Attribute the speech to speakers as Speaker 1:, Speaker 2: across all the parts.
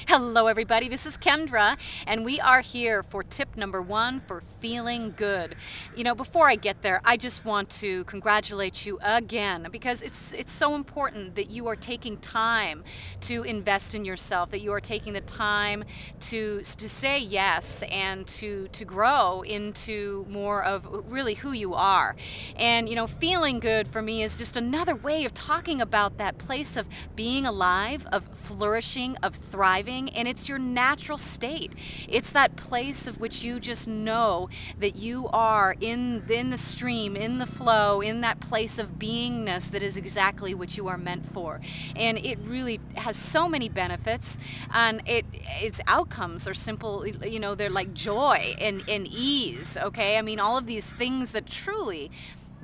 Speaker 1: Hello everybody, this is Kendra and we are here for tip number 1 for feeling good. You know, before I get there, I just want to congratulate you again because it's so important that you are taking time to invest in yourself, that you are taking the time to say yes and to grow into more of really who you are. And you know, feeling good for me is just another way of talking about that place of being alive, of flourishing, of thriving, and it's your natural state. It's that place of which you just know that you are in the stream, in the flow, in that place of beingness that is exactly what you are meant for. And it really has so many benefits, and its outcomes are simple, you know, they're like joy and ease, okay? I mean, all of these things that truly,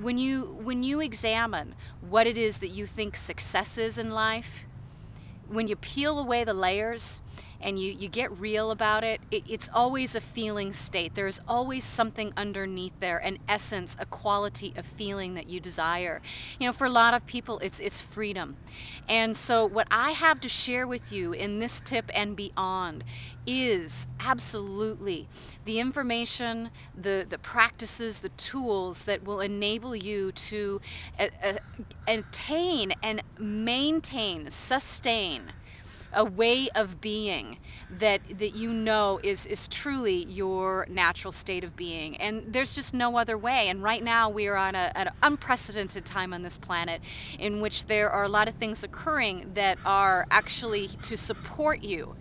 Speaker 1: when you examine what it is that you think success is in life, when you peel away the layers and you get real about it, it's always a feeling state. There's always something underneath there, an essence, a quality of feeling that you desire. You know, for a lot of people, it's freedom. And so what I have to share with you in this tip and beyond is absolutely the information, the practices, the tools that will enable you to attain and maintain, sustain a way of being that you know is truly your natural state of being. And there's just no other way. And right now we are on an unprecedented time on this planet in which there are a lot of things occurring that are actually to support you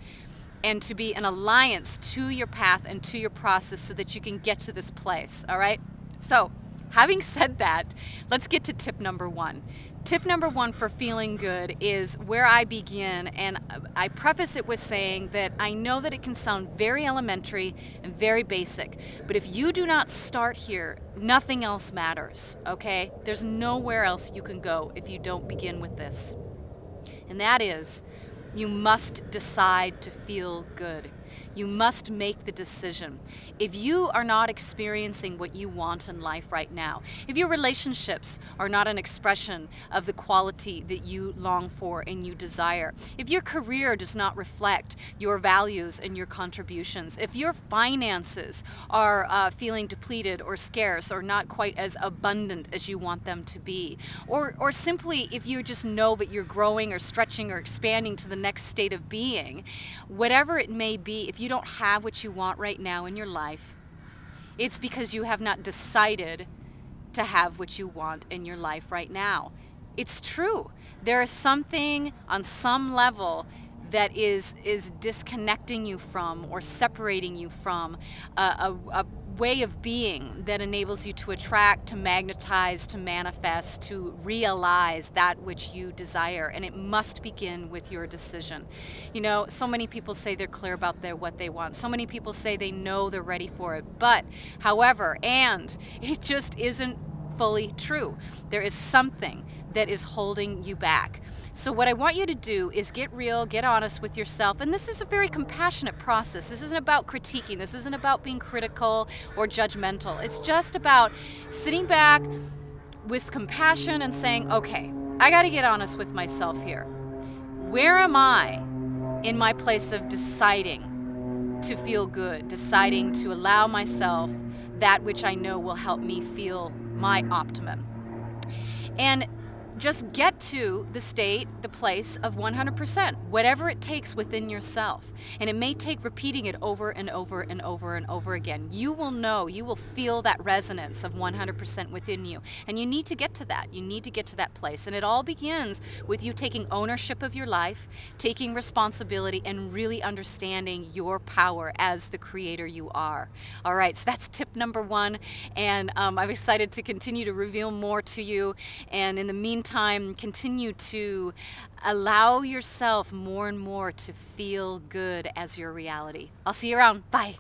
Speaker 1: and to be an alliance to your path and to your process so that you can get to this place, all right? So, having said that, let's get to tip number 1. Tip number 1 for feeling good is where I begin, and I preface it with saying that I know that it can sound very elementary and very basic, but if you do not start here, nothing else matters, okay? There's nowhere else you can go if you don't begin with this. And that is, you must decide to feel good. You must make the decision. If you are not experiencing what you want in life right now, if your relationships are not an expression of the quality that you long for and you desire, if your career does not reflect your values and your contributions, if your finances are feeling depleted or scarce or not quite as abundant as you want them to be, or simply if you just know that you're growing or stretching or expanding to the next state of being, whatever it may be, if you don't have what you want right now in your life, it's because you have not decided to have what you want in your life right now. It's true. There is something on some level that is disconnecting you from or separating you from a way of being that enables you to attract, to magnetize, to manifest, to realize that which you desire. And it must begin with your decision. You know, so many people say they're clear about what they want. So many people say they know they're ready for it. But, however, and it just isn't fully true. There is something that is holding you back. So what I want you to do is get real, get honest with yourself, and this is a very compassionate process. This isn't about critiquing, this isn't about being critical or judgmental. It's just about sitting back with compassion and saying, okay, I gotta get honest with myself here. Where am I in my place of deciding to feel good, deciding to allow myself that which I know will help me feel my optimum? And just get to the state, the place of 100%, whatever it takes within yourself. And it may take repeating it over and over and over and over again. You will know, you will feel that resonance of 100% within you. And you need to get to that. You need to get to that place. And it all begins with you taking ownership of your life, taking responsibility, and really understanding your power as the creator you are. All right, so that's tip number 1. And I'm excited to continue to reveal more to you. And in the meantime, continue to allow yourself more and more to feel good as your reality. I'll see you around. Bye.